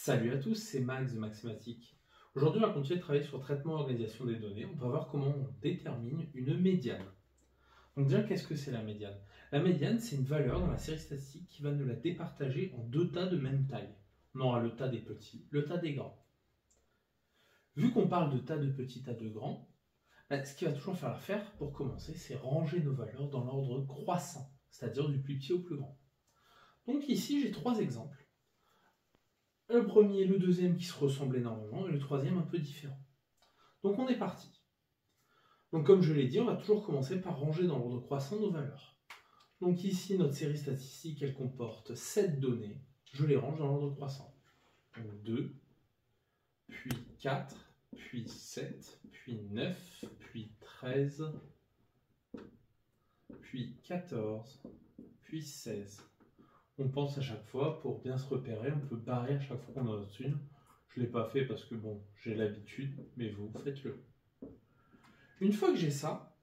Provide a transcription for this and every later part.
Salut à tous, c'est Max de Maxématique. Aujourd'hui, on va continuer de travailler sur le traitement et organisation des données. On va voir comment on détermine une médiane. Donc déjà, qu'est-ce que c'est la médiane? La médiane, c'est une valeur dans la série statistique qui va nous la départager en deux tas de même taille. On aura le tas des petits, le tas des grands. Vu qu'on parle de tas de petits, tas de grands, ce qui va toujours faire l'affaire pour commencer, c'est ranger nos valeurs dans l'ordre croissant, c'est-à-dire du plus petit au plus grand. Donc ici, j'ai trois exemples. Le premier et le deuxième qui se ressemblent énormément, et le troisième un peu différent. Donc on est parti. Donc comme je l'ai dit, on va toujours commencer par ranger dans l'ordre croissant nos valeurs. Donc ici, notre série statistique, elle comporte 7 données. Je les range dans l'ordre croissant. Donc 2, puis 4, puis 7, puis 9, puis 13, puis 14, puis 16. On pense à chaque fois, pour bien se repérer, on peut barrer à chaque fois qu'on en note une. Je ne l'ai pas fait parce que bon, j'ai l'habitude, mais vous, faites-le. Une fois que j'ai ça,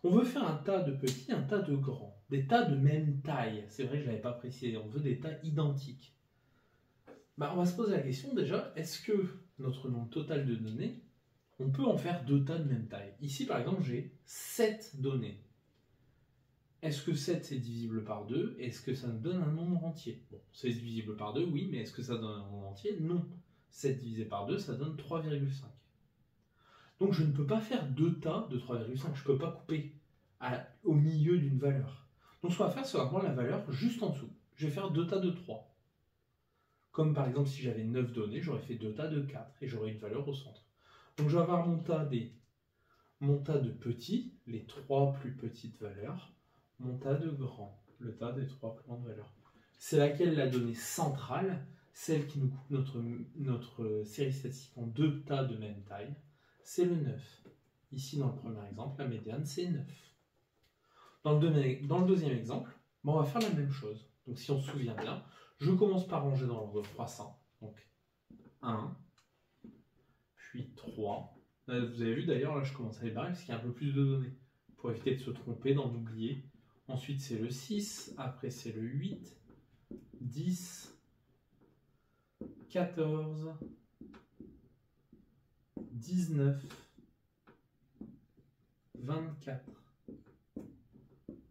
on veut faire un tas de petits, un tas de grands. Des tas de même taille. C'est vrai que je ne l'avais pas précisé, on veut des tas identiques. On va se poser la question déjà, est-ce que notre nombre total de données, on peut en faire deux tas de même taille? Ici par exemple, j'ai 7 données. Est-ce que 7 c'est divisible par 2? Est-ce que ça nous donne un nombre entier? Bon, c'est divisible par 2, oui, mais est-ce que ça donne un nombre entier? Non. 7 divisé par 2, ça donne 3,5. Donc je ne peux pas faire deux tas de 3,5, je ne peux pas couper au milieu d'une valeur. Donc ce qu'on va faire, c'est qu'on va prendre la valeur juste en dessous. Je vais faire deux tas de 3. Comme par exemple si j'avais 9 données, j'aurais fait deux tas de 4 et j'aurais une valeur au centre. Donc je vais avoir mon tas de petits, les 3 plus petites valeurs, mon tas de grands, le tas des 3 plus grandes valeurs. C'est laquelle la donnée centrale, celle qui nous coupe notre série statistique en deux tas de même taille, c'est le 9. Ici, dans le premier exemple, la médiane, c'est 9. Dans le deuxième exemple, on va faire la même chose. Donc si on se souvient bien, je commence par ranger dans l'ordre croissant. Donc 1, puis 3. Vous avez vu d'ailleurs, là je commence à les barrer parce qu'il y a un peu plus de données. Pour éviter de se tromper, d'en oublier. Ensuite c'est le 6, après c'est le 8, 10, 14, 19, 24,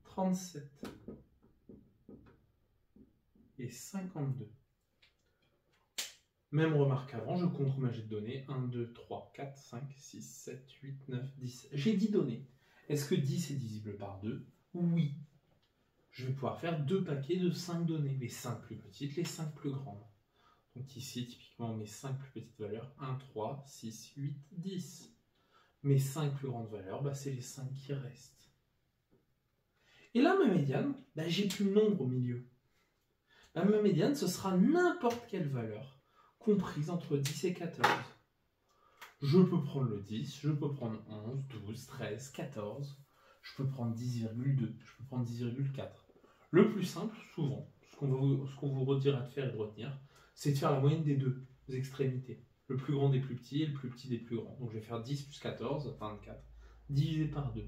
37 et 52. Même remarque avant, je compte ma jet de données. 1, 2, 3, 4, 5, 6, 7, 8, 9, 10. J'ai 10 données. Est-ce que 10 est divisible par 2? Oui. Je vais pouvoir faire deux paquets de 5 données. Les 5 plus petites, les 5 plus grandes. Donc ici, typiquement, mes 5 plus petites valeurs, 1, 3, 6, 8, 10. Mes 5 plus grandes valeurs, c'est les 5 qui restent. Et là, ma médiane, j'ai plus le nombre au milieu. Ma médiane, ce sera n'importe quelle valeur comprise entre 10 et 14. Je peux prendre le 10, je peux prendre 11, 12, 13, 14, je peux prendre 10,2, je peux prendre 10,4. Le plus simple, souvent, ce qu'on vous redira de faire et de retenir, c'est de faire la moyenne des deux extrémités. Le plus grand des plus petits et le plus petit des plus grands. Donc je vais faire 10 plus 14, 24, divisé par 2.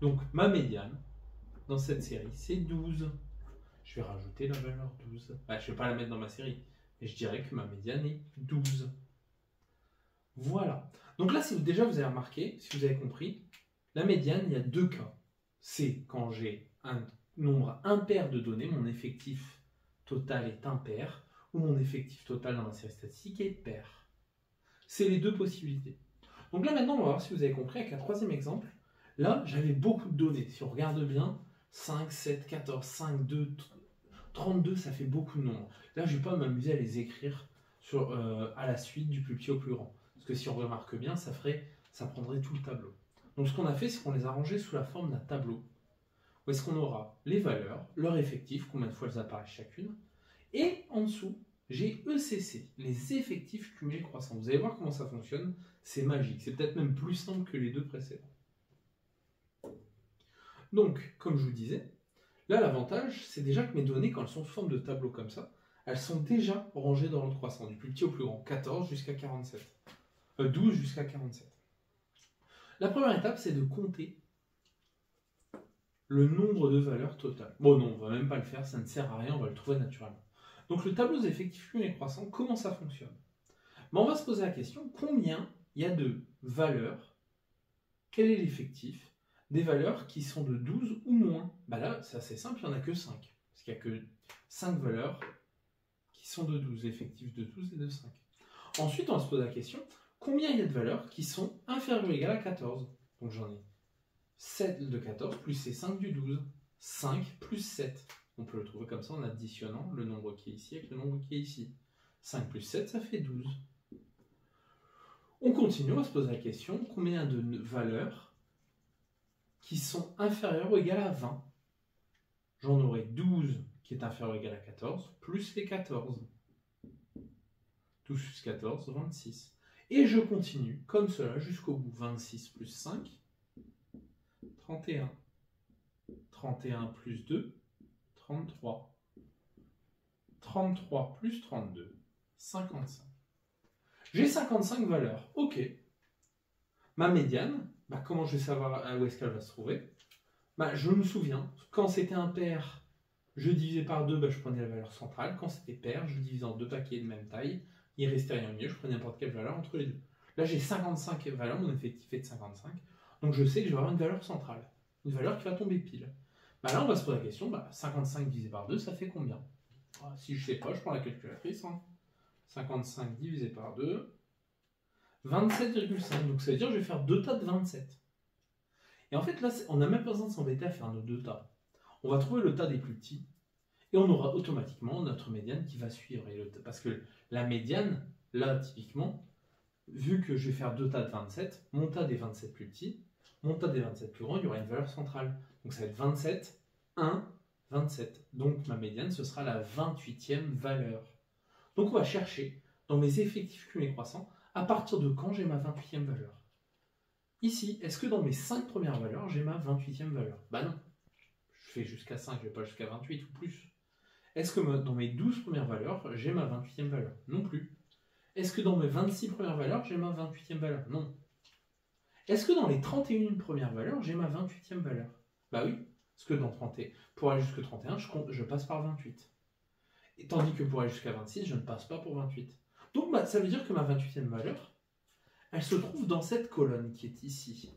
Donc ma médiane, dans cette série, c'est 12. Je vais rajouter la valeur 12. Je ne vais pas la mettre dans ma série, mais je dirais que ma médiane est 12. Voilà. Donc là, si déjà vous avez remarqué, si vous avez compris, la médiane, il y a deux cas. C'est quand j'ai un nombre impair de données, mon effectif total est impair, ou mon effectif total dans ma série statistique est pair. C'est les deux possibilités. Donc là, maintenant, on va voir si vous avez compris avec un troisième exemple. Là, j'avais beaucoup de données. Si on regarde bien, 5, 7, 14, 5, 2, 32, ça fait beaucoup de nombres. Là, je ne vais pas m'amuser à les écrire à la suite du plus petit au plus grand. Parce que si on remarque bien, ça prendrait tout le tableau. Donc ce qu'on a fait, c'est qu'on les a rangés sous la forme d'un tableau. Où est-ce qu'on aura les valeurs, leur effectif, combien de fois elles apparaissent chacune. Et en dessous, j'ai ECC, les effectifs cumulés croissants. Vous allez voir comment ça fonctionne. C'est magique. C'est peut-être même plus simple que les deux précédents. Donc, comme je vous disais, là, l'avantage, c'est déjà que mes données, quand elles sont sous forme de tableau comme ça, elles sont déjà rangées dans l'ordre croissant, du plus petit au plus grand, 14 jusqu'à 47. 12 jusqu'à 47. La première étape, c'est de compter le nombre de valeurs totales. Bon, non, on ne va même pas le faire, ça ne sert à rien, on va le trouver naturellement. Donc, le tableau des effectifs cumulés croissants, comment ça fonctionne? Mais on va se poser la question, combien il y a de valeurs, quel est l'effectif des valeurs qui sont de 12 ou moins? Bah là, c'est assez simple, il n'y en a que 5. Parce qu'il n'y a que 5 valeurs qui sont de 12, l'effectif de 12 et de 5. Ensuite, on va se poser la question, combien il y a de valeurs qui sont inférieures ou égales à 14? Donc j'en ai 7 de 14 plus ces 5 du 12. 5 plus 7. On peut le trouver comme ça en additionnant le nombre qui est ici avec le nombre qui est ici. 5 plus 7, ça fait 12. On continue, on va se poser la question, combien de valeurs qui sont inférieures ou égales à 20? J'en aurai 12 qui est inférieur ou égal à 14, plus les 14. 12 plus 14, 26. Et je continue comme cela jusqu'au bout. 26 plus 5, 31. 31 plus 2, 33. 33 plus 32, 55. J'ai 55 valeurs. Ok. Ma médiane, comment je vais savoir où est-ce qu'elle va se trouver? Je me souviens, quand c'était impair, je divisais par 2, je prenais la valeur centrale. Quand c'était pair, je divisais en deux paquets de même taille. Il restait rien au milieu, je prenais n'importe quelle valeur entre les deux. Là, j'ai 55 valeurs, mon effectif est de 55. Donc je sais que je vais avoir une valeur centrale. Une valeur qui va tomber pile. Là, on va se poser la question, 55 divisé par 2, ça fait combien? Si je ne sais pas, je prends la calculatrice. 55 divisé par 2, 27,5. Donc ça veut dire que je vais faire deux tas de 27. Et en fait, là, on n'a même pas besoin de s'embêter à faire nos deux tas. On va trouver le tas des plus petits. Et on aura automatiquement notre médiane qui va suivre. Parce que la médiane, là, typiquement, vu que je vais faire deux tas de 27, mon tas des 27 plus petits, mon tas des 27 plus grands, il y aura une valeur centrale. Donc ça va être 27, 1, 27. Donc ma médiane, ce sera la 28e valeur. Donc on va chercher dans mes effectifs cumulés croissants à partir de quand j'ai ma 28e valeur. Ici, est-ce que dans mes 5 premières valeurs, j'ai ma 28e valeur? Non. Je fais jusqu'à 5, je ne vais pas jusqu'à 28 ou plus. Est-ce que dans mes 12 premières valeurs, j'ai ma 28e valeur? Non plus. Est-ce que dans mes 26 premières valeurs, j'ai ma 28e valeur? Non. Est-ce que dans les 31 premières valeurs, j'ai ma 28e valeur? Oui. Parce que dans 30, pour aller jusqu'à 31, je passe par 28. Et tandis que pour aller jusqu'à 26, je ne passe pas pour 28. Donc ça veut dire que ma 28e valeur, elle se trouve dans cette colonne qui est ici.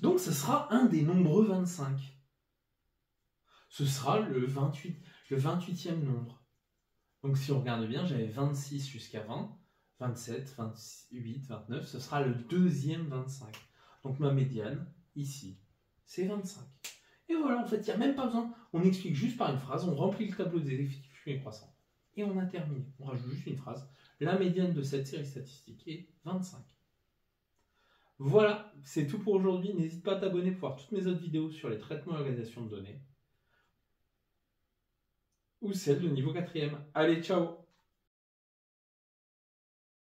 Donc ce sera un des nombreux 25. Ce sera le 28e nombre. Donc si on regarde bien, j'avais 26 jusqu'à 20, 27, 28, 29, ce sera le deuxième 25. Donc ma médiane, ici, c'est 25. Et voilà, en fait, il n'y a même pas besoin. On explique juste par une phrase, on remplit le tableau des effectifs cumulés croissants. Et on a terminé. On rajoute juste une phrase. La médiane de cette série statistique est 25. Voilà, c'est tout pour aujourd'hui. N'hésite pas à t'abonner pour voir toutes mes autres vidéos sur les traitements et l'organisation de données. Ou celle de niveau 4e. Allez, ciao!